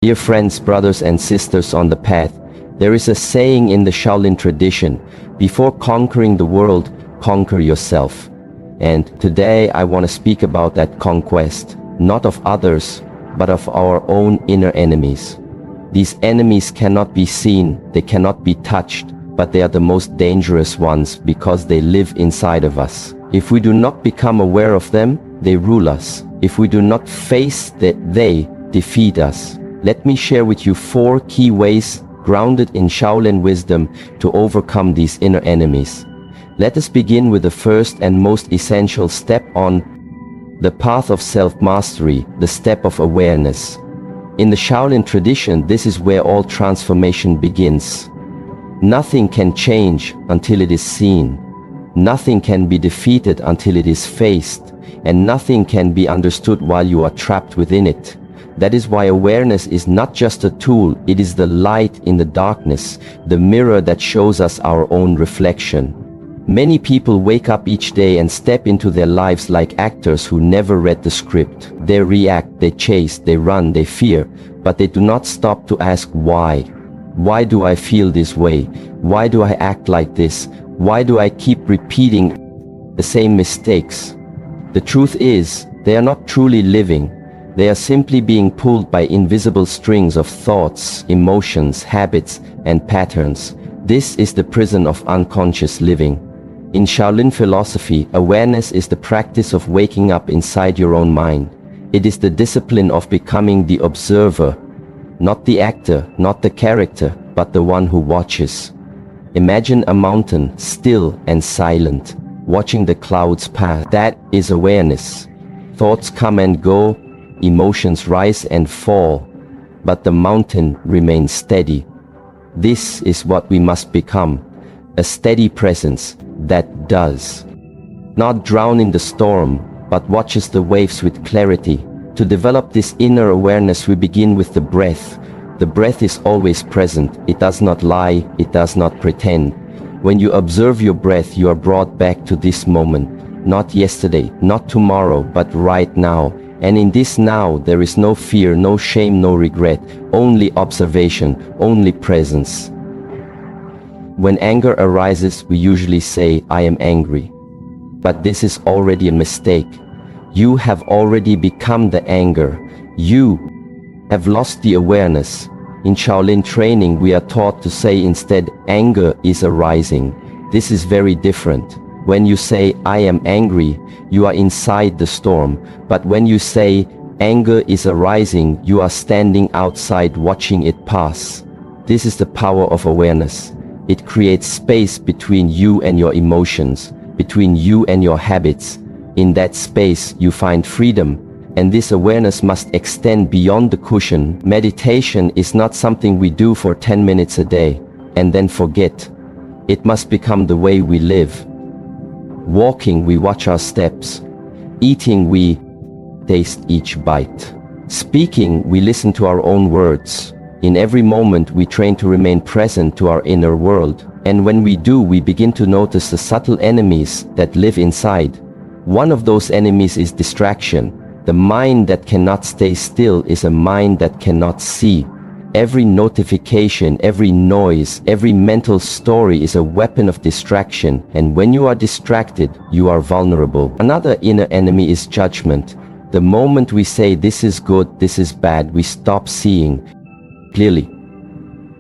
Dear friends, brothers and sisters on the path, there is a saying in the Shaolin tradition, before conquering the world, conquer yourself. And today I want to speak about that conquest, not of others, but of our own inner enemies. These enemies cannot be seen, they cannot be touched, but they are the most dangerous ones because they live inside of us. If we do not become aware of them, they rule us. If we do not face that, they defeat us. Let me share with you 4 key ways grounded in Shaolin wisdom to overcome these inner enemies. Let us begin with the first and most essential step on the path of self-mastery, the step of awareness. In the Shaolin tradition, this is where all transformation begins. Nothing can change until it is seen. Nothing can be defeated until it is faced, and nothing can be understood while you are trapped within it. That is why awareness is not just a tool, it is the light in the darkness, the mirror that shows us our own reflection. Many people wake up each day and step into their lives like actors who never read the script. They react, they chase, they run, they fear, but they do not stop to ask why. Why do I feel this way? Why do I act like this? Why do I keep repeating the same mistakes? The truth is, they are not truly living. They are simply being pulled by invisible strings of thoughts, emotions, habits, and patterns. This is the prison of unconscious living. In Shaolin philosophy, awareness is the practice of waking up inside your own mind. It is the discipline of becoming the observer, not the actor, not the character, but the one who watches. Imagine a mountain, still and silent, watching the clouds pass. That is awareness. Thoughts come and go, emotions rise and fall, but the mountain remains steady. This is what we must become, a steady presence that does not drown in the storm, but watches the waves with clarity. To develop this inner awareness, we begin with the breath. The breath is always present. It does not lie, it does not pretend. When you observe your breath, you are brought back to this moment, not yesterday, not tomorrow, but right now. And in this now, there is no fear, no shame, no regret, only observation, only presence. When anger arises, we usually say, I am angry. But this is already a mistake. You have already become the anger. You have lost the awareness. In Shaolin training, we are taught to say instead, anger is arising. This is very different. When you say, I am angry, you are inside the storm. But when you say, anger is arising, you are standing outside watching it pass. This is the power of awareness. It creates space between you and your emotions, between you and your habits. In that space, you find freedom. And this awareness must extend beyond the cushion. Meditation is not something we do for 10 minutes a day and then forget. It must become the way we live. Walking, we watch our steps. Eating, we taste each bite. Speaking, we listen to our own words. In every moment, we train to remain present to our inner world. And when we do, we begin to notice the subtle enemies that live inside. One of those enemies is distraction. The mind that cannot stay still is a mind that cannot see. Every notification, every noise, every mental story is a weapon of distraction, and when you are distracted, you are vulnerable. Another inner enemy is judgment. The moment we say this is good, this is bad, we stop seeing clearly.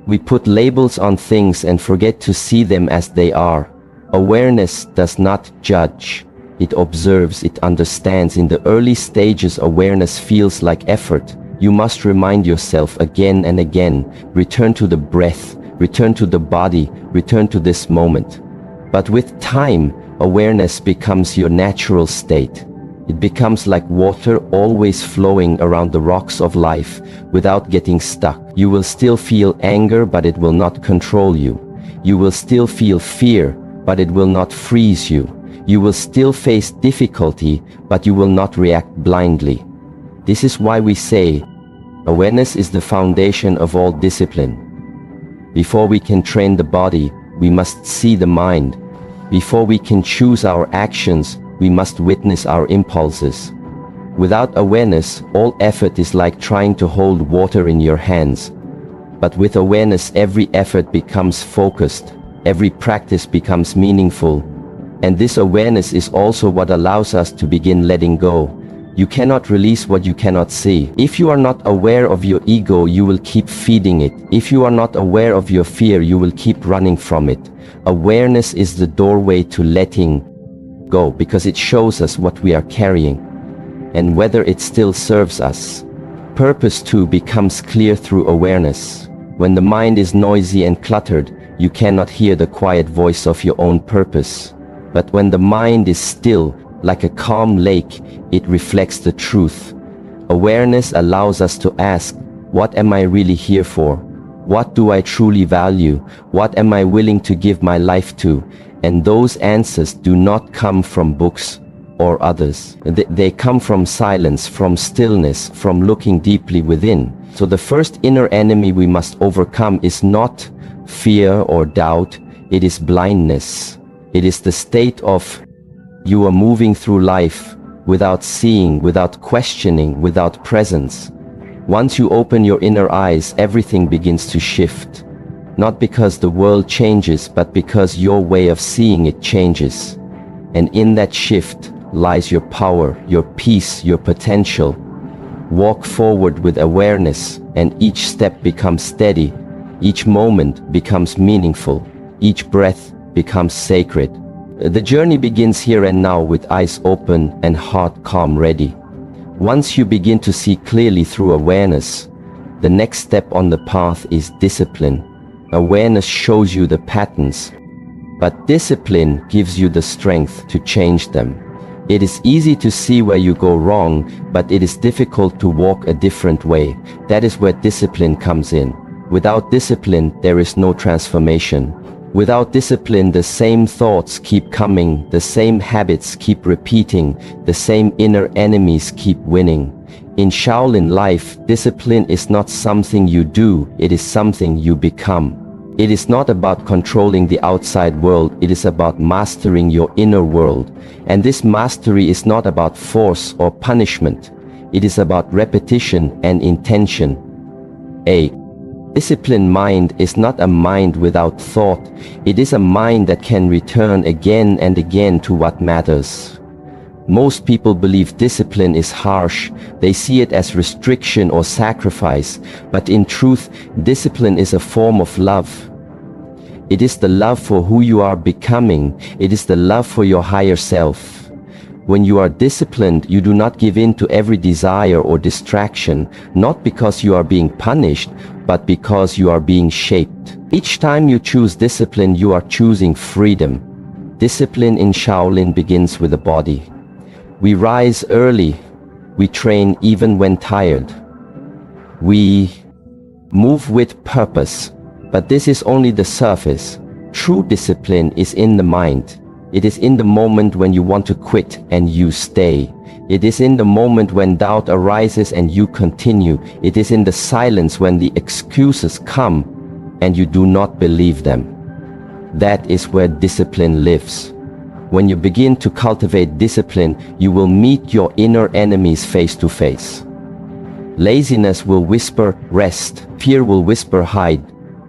We put labels on things and forget to see them as they are. Awareness does not judge. It observes, it understands. In the early stages, awareness feels like effort. You must remind yourself again and again, return to the breath, return to the body, return to this moment. But with time, awareness becomes your natural state. It becomes like water always flowing around the rocks of life without getting stuck. You will still feel anger, but it will not control you. You will still feel fear, but it will not freeze you. You will still face difficulty, but you will not react blindly. This is why we say, awareness is the foundation of all discipline. Before we can train the body, we must see the mind. Before we can choose our actions, we must witness our impulses. Without awareness, all effort is like trying to hold water in your hands. But with awareness, every effort becomes focused, every practice becomes meaningful. And this awareness is also what allows us to begin letting go. You cannot release what you cannot see. If you are not aware of your ego, you will keep feeding it. If you are not aware of your fear, you will keep running from it. Awareness is the doorway to letting go, because it shows us what we are carrying and whether it still serves us. Purpose too becomes clear through awareness. When the mind is noisy and cluttered, you cannot hear the quiet voice of your own purpose. But when the mind is still, like a calm lake, it reflects the truth. Awareness allows us to ask, what am I really here for? What do I truly value? What am I willing to give my life to? And those answers do not come from books or others. They come from silence, from stillness, from looking deeply within. So the first inner enemy we must overcome is not fear or doubt, it is blindness. It is the state of you are moving through life without seeing, without questioning, without presence. Once you open your inner eyes, everything begins to shift. Not because the world changes, but because your way of seeing it changes. And in that shift lies your power, your peace, your potential. Walk forward with awareness, and each step becomes steady. Each moment becomes meaningful. Each breath becomes sacred. The journey begins here and now, with eyes open and heart calm, ready. Once you begin to see clearly through awareness, the next step on the path is discipline. Awareness shows you the patterns, but discipline gives you the strength to change them. It is easy to see where you go wrong, but it is difficult to walk a different way. That is where discipline comes in. Without discipline, there is no transformation. Without discipline, the same thoughts keep coming, the same habits keep repeating, the same inner enemies keep winning. In Shaolin life, discipline is not something you do, it is something you become. It is not about controlling the outside world, it is about mastering your inner world. And this mastery is not about force or punishment, it is about repetition and intention. A disciplined mind is not a mind without thought, it is a mind that can return again and again to what matters. Most people believe discipline is harsh, they see it as restriction or sacrifice, but in truth, discipline is a form of love. It is the love for who you are becoming, it is the love for your higher self. When you are disciplined, you do not give in to every desire or distraction, not because you are being punished, but because you are being shaped. Each time you choose discipline, you are choosing freedom. Discipline in Shaolin begins with the body. We rise early, we train even when tired. We move with purpose, but this is only the surface. True discipline is in the mind. It is in the moment when you want to quit and you stay. It is in the moment when doubt arises and you continue. It is in the silence when the excuses come and you do not believe them. That is where discipline lives. When you begin to cultivate discipline, you will meet your inner enemies face to face. Laziness will whisper, rest. Fear will whisper, hide.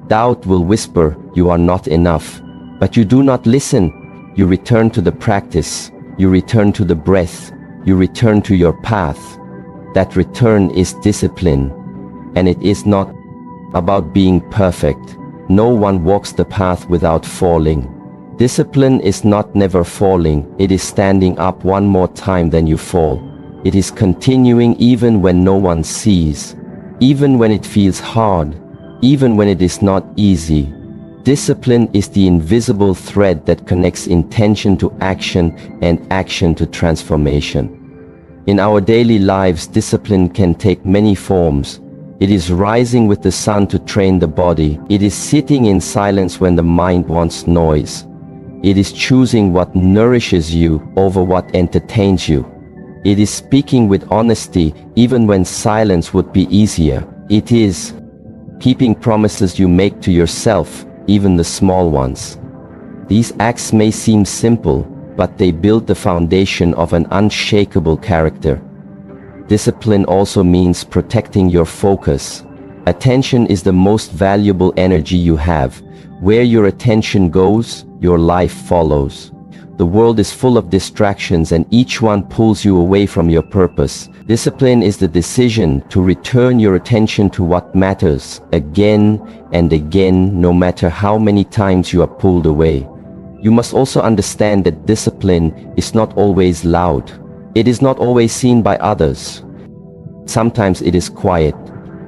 Doubt will whisper, you are not enough. But you do not listen. You return to the practice. You return to the breath. You return to your path. That return is discipline. And it is not about being perfect. No one walks the path without falling. Discipline is not never falling, it is standing up one more time than you fall. It is continuing even when no one sees, even when it feels hard, even when it is not easy. Discipline is the invisible thread that connects intention to action and action to transformation. In our daily lives, discipline can take many forms. It is rising with the sun to train the body. It is sitting in silence when the mind wants noise. It is choosing what nourishes you over what entertains you. It is speaking with honesty even when silence would be easier. It is keeping promises you make to yourself, even the small ones. These acts may seem simple, but they build the foundation of an unshakable character. Discipline also means protecting your focus. Attention is the most valuable energy you have. Where your attention goes, your life follows. The world is full of distractions and each one pulls you away from your purpose. Discipline is the decision to return your attention to what matters again and again, no matter how many times you are pulled away. You must also understand that discipline is not always loud. It is not always seen by others. Sometimes it is quiet,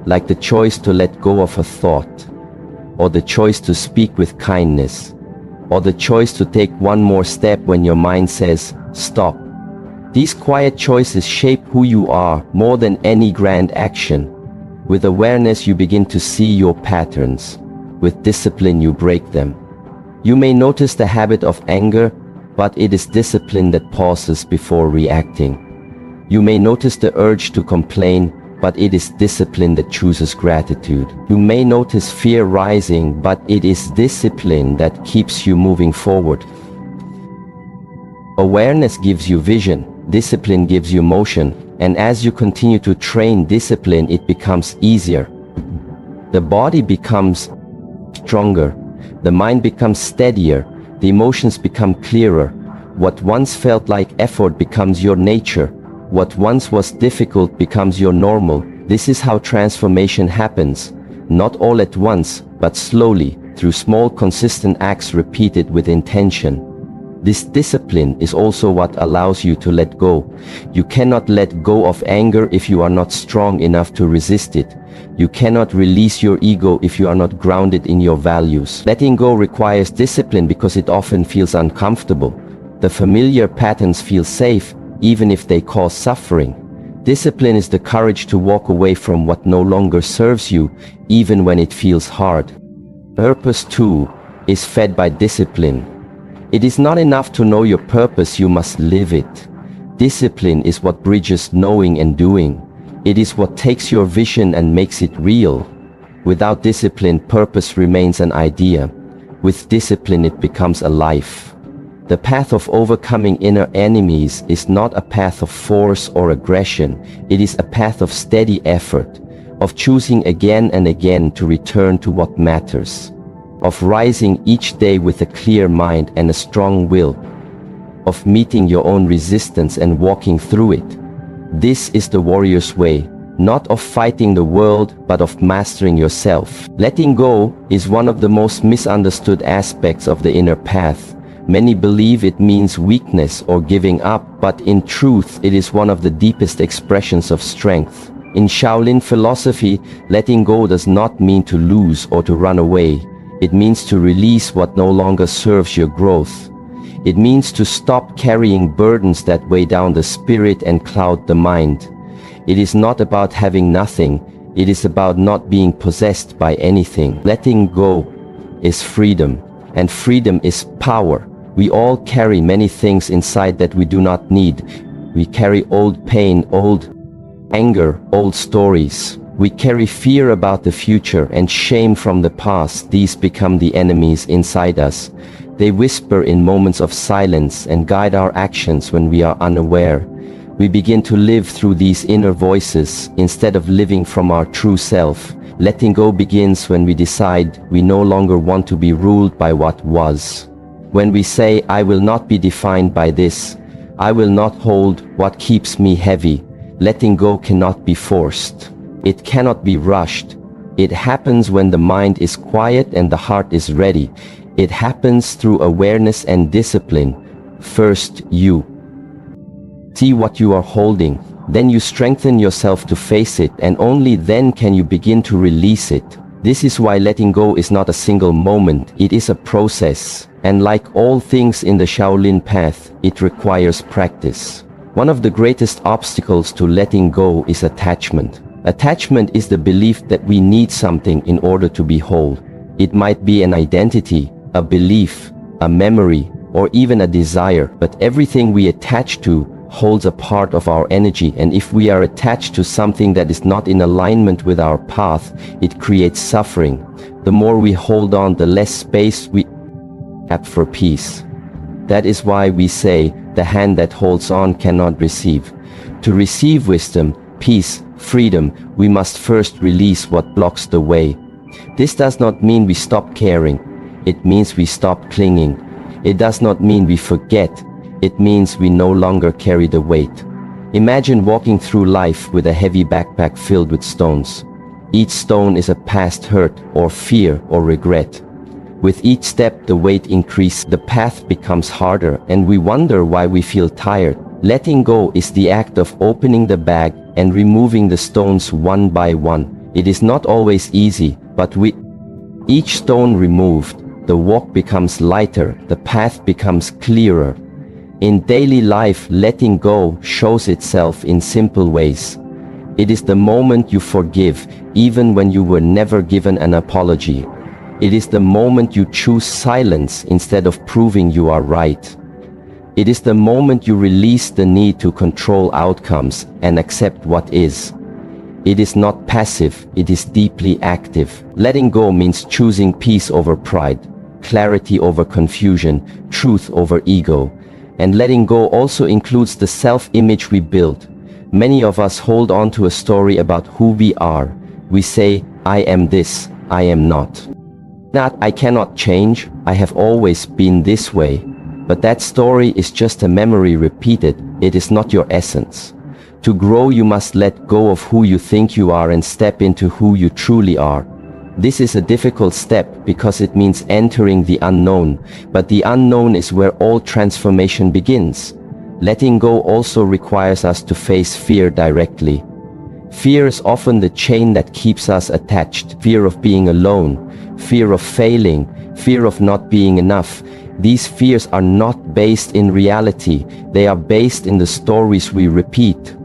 like the choice to let go of a thought, or the choice to speak with kindness, or the choice to take one more step when your mind says, stop. These quiet choices shape who you are more than any grand action. With awareness, you begin to see your patterns. With discipline, you break them. You may notice the habit of anger, but it is discipline that pauses before reacting. You may notice the urge to complain, but it is discipline that chooses gratitude. You may notice fear rising, but it is discipline that keeps you moving forward. Awareness gives you vision, discipline gives you motion, and as you continue to train discipline, it becomes easier. The body becomes stronger, the mind becomes steadier, the emotions become clearer. What once felt like effort becomes your nature. What once was difficult becomes your normal. This is how transformation happens, not all at once, but slowly, through small consistent acts repeated with intention. This discipline is also what allows you to let go. You cannot let go of anger if you are not strong enough to resist it. You cannot release your ego if you are not grounded in your values. Letting go requires discipline because it often feels uncomfortable. The familiar patterns feel safe, even if they cause suffering. Discipline is the courage to walk away from what no longer serves you, even when it feels hard. Purpose, too, is fed by discipline. It is not enough to know your purpose, you must live it. Discipline is what bridges knowing and doing. It is what takes your vision and makes it real. Without discipline, purpose remains an idea. With discipline, it becomes a life. The path of overcoming inner enemies is not a path of force or aggression. It is a path of steady effort, of choosing again and again to return to what matters, of rising each day with a clear mind and a strong will, of meeting your own resistance and walking through it. This is the warrior's way, not of fighting the world, but of mastering yourself. Letting go is one of the most misunderstood aspects of the inner path. Many believe it means weakness or giving up, but in truth, it is one of the deepest expressions of strength. In Shaolin philosophy, letting go does not mean to lose or to run away. It means to release what no longer serves your growth. It means to stop carrying burdens that weigh down the spirit and cloud the mind. It is not about having nothing. It is about not being possessed by anything. Letting go is freedom, and freedom is power. We all carry many things inside that we do not need. We carry old pain, old anger, old stories. We carry fear about the future and shame from the past. These become the enemies inside us. They whisper in moments of silence and guide our actions when we are unaware. We begin to live through these inner voices instead of living from our true self. Letting go begins when we decide we no longer want to be ruled by what was. When we say, I will not be defined by this, I will not hold what keeps me heavy. Letting go cannot be forced. It cannot be rushed. It happens when the mind is quiet and the heart is ready. It happens through awareness and discipline. First, you see what you are holding. Then you strengthen yourself to face it, and only then can you begin to release it. This is why letting go is not a single moment. It is a process. And like all things in the Shaolin path, it requires practice. One of the greatest obstacles to letting go is attachment. Attachment is the belief that we need something in order to be whole. It might be an identity, a belief, a memory, or even a desire, but everything we attach to holds a part of our energy, and if we are attached to something that is not in alignment with our path, it creates suffering. The more we hold on, the less space we have for peace. That is why we say, the hand that holds on cannot receive. To receive wisdom, peace, freedom, we must first release what blocks the way. This does not mean we stop caring. It means we stop clinging. It does not mean we forget. It means we no longer carry the weight. Imagine walking through life with a heavy backpack filled with stones. Each stone is a past hurt or fear or regret. With each step, the weight increases, the path becomes harder, and we wonder why we feel tired. Letting go is the act of opening the bag and removing the stones one by one. It is not always easy, but with each stone removed, the walk becomes lighter, the path becomes clearer. In daily life, letting go shows itself in simple ways. It is the moment you forgive, even when you were never given an apology. It is the moment you choose silence instead of proving you are right. It is the moment you release the need to control outcomes and accept what is. It is not passive, it is deeply active. Letting go means choosing peace over pride, clarity over confusion, truth over ego. And letting go also includes the self-image we build. Many of us hold on to a story about who we are. We say, I am this, I am not. That I cannot change, I have always been this way. But that story is just a memory repeated, it is not your essence. To grow, you must let go of who you think you are and step into who you truly are. This is a difficult step because it means entering the unknown, but the unknown is where all transformation begins. Letting go also requires us to face fear directly. Fear is often the chain that keeps us attached. Fear of being alone, fear of failing, fear of not being enough. These fears are not based in reality, they are based in the stories we repeat.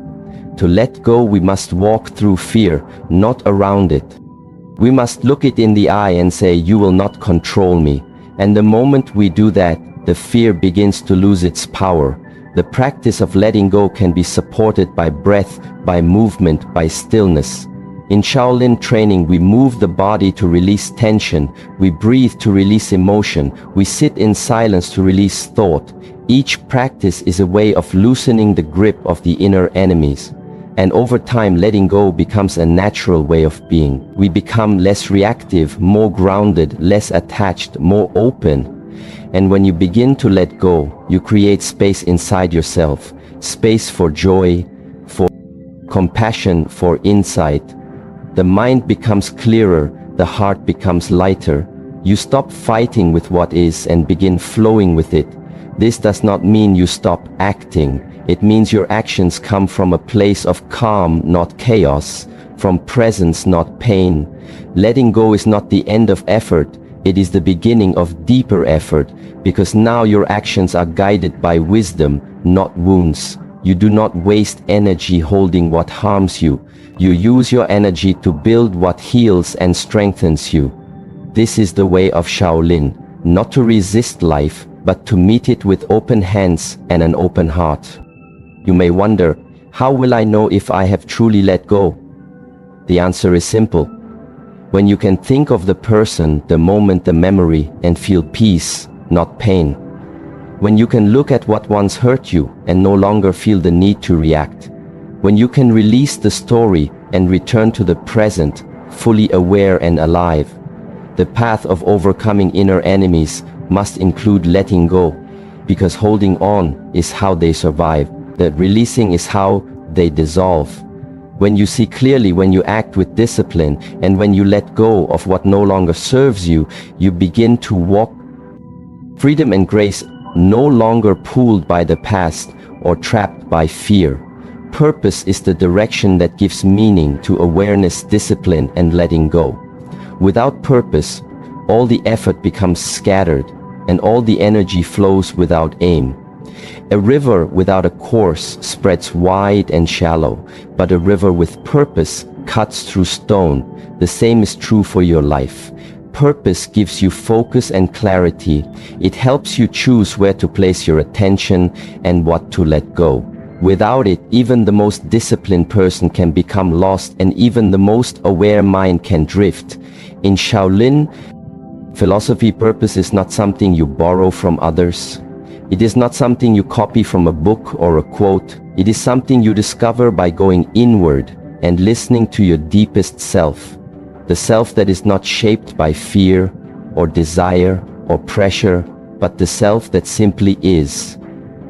To let go, we must walk through fear, not around it. We must look it in the eye and say, you will not control me. And the moment we do that, the fear begins to lose its power. The practice of letting go can be supported by breath, by movement, by stillness. In Shaolin training, we move the body to release tension, we breathe to release emotion, we sit in silence to release thought. Each practice is a way of loosening the grip of the inner enemies. And over time, letting go becomes a natural way of being. We become less reactive, more grounded, less attached, more open. And when you begin to let go, you create space inside yourself, space for joy, for compassion, for insight. The mind becomes clearer, the heart becomes lighter. You stop fighting with what is and begin flowing with it. This does not mean you stop acting. It means your actions come from a place of calm, not chaos, from presence, not pain. Letting go is not the end of effort, it is the beginning of deeper effort, because now your actions are guided by wisdom, not wounds. You do not waste energy holding what harms you. You use your energy to build what heals and strengthens you. This is the way of Shaolin, not to resist life, but to meet it with open hands and an open heart. You may wonder, how will I know if I have truly let go? The answer is simple. When you can think of the person, the moment, the memory, and feel peace, not pain. When you can look at what once hurt you and no longer feel the need to react. When you can release the story and return to the present, fully aware and alive. The path of overcoming inner enemies must include letting go, because holding on is how they survive. The releasing is how they dissolve. When you see clearly, when you act with discipline, and when you let go of what no longer serves you, you begin to walk freedom and grace, no longer pulled by the past or trapped by fear. Purpose is the direction that gives meaning to awareness, discipline, and letting go. Without purpose, all the effort becomes scattered, and all the energy flows without aim. A river without a course spreads wide and shallow, but a river with purpose cuts through stone. The same is true for your life. Purpose gives you focus and clarity. It helps you choose where to place your attention and what to let go. Without it, even the most disciplined person can become lost, and even the most aware mind can drift. In Shaolin philosophy, purpose is not something you borrow from others. It is not something you copy from a book or a quote. It is something you discover by going inward and listening to your deepest self, the self that is not shaped by fear or desire or pressure, but the self that simply is.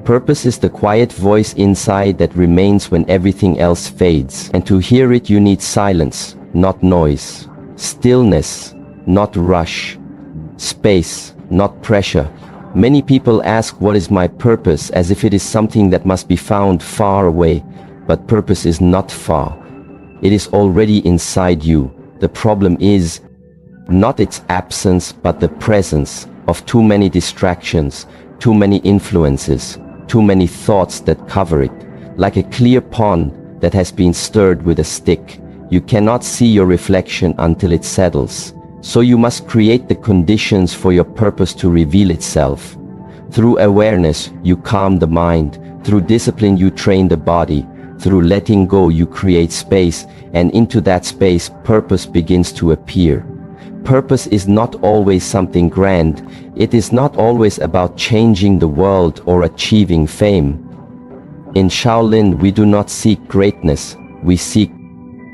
Purpose is the quiet voice inside that remains when everything else fades, and to hear it you need silence, not noise, stillness, not rush, space, not pressure. Many people ask, what is my purpose, as if it is something that must be found far away, but purpose is not far. It is already inside you. The problem is not its absence, but the presence of too many distractions, too many influences, too many thoughts that cover it. Like a clear pond that has been stirred with a stick, you cannot see your reflection until it settles. So you must create the conditions for your purpose to reveal itself. Through awareness, you calm the mind. Through discipline, you train the body. Through letting go, you create space, and into that space, purpose begins to appear. Purpose is not always something grand. It is not always about changing the world or achieving fame. In Shaolin, we do not seek greatness. We seek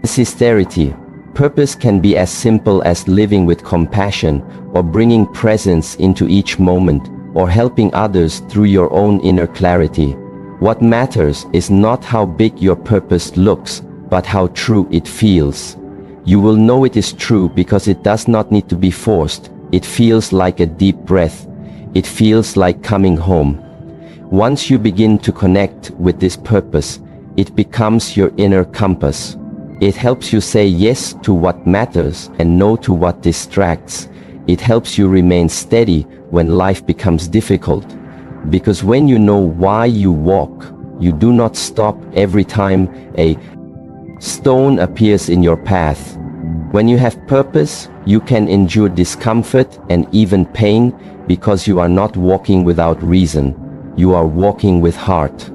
sincerity. Purpose can be as simple as living with compassion, or bringing presence into each moment, or helping others through your own inner clarity. What matters is not how big your purpose looks, but how true it feels. You will know it is true because it does not need to be forced. It feels like a deep breath. It feels like coming home. Once you begin to connect with this purpose, it becomes your inner compass. It helps you say yes to what matters and no to what distracts. It helps you remain steady when life becomes difficult. Because when you know why you walk, you do not stop every time a stone appears in your path. When you have purpose, you can endure discomfort and even pain because you are not walking without reason. You are walking with heart.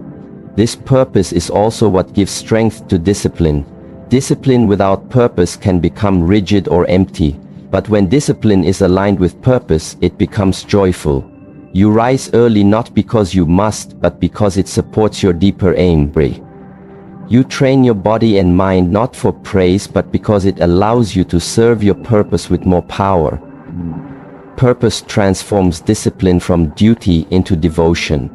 This purpose is also what gives strength to discipline. Discipline without purpose can become rigid or empty, but when discipline is aligned with purpose, it becomes joyful. You rise early not because you must, but because it supports your deeper aim. You train your body and mind not for praise, but because it allows you to serve your purpose with more power. Purpose transforms discipline from duty into devotion.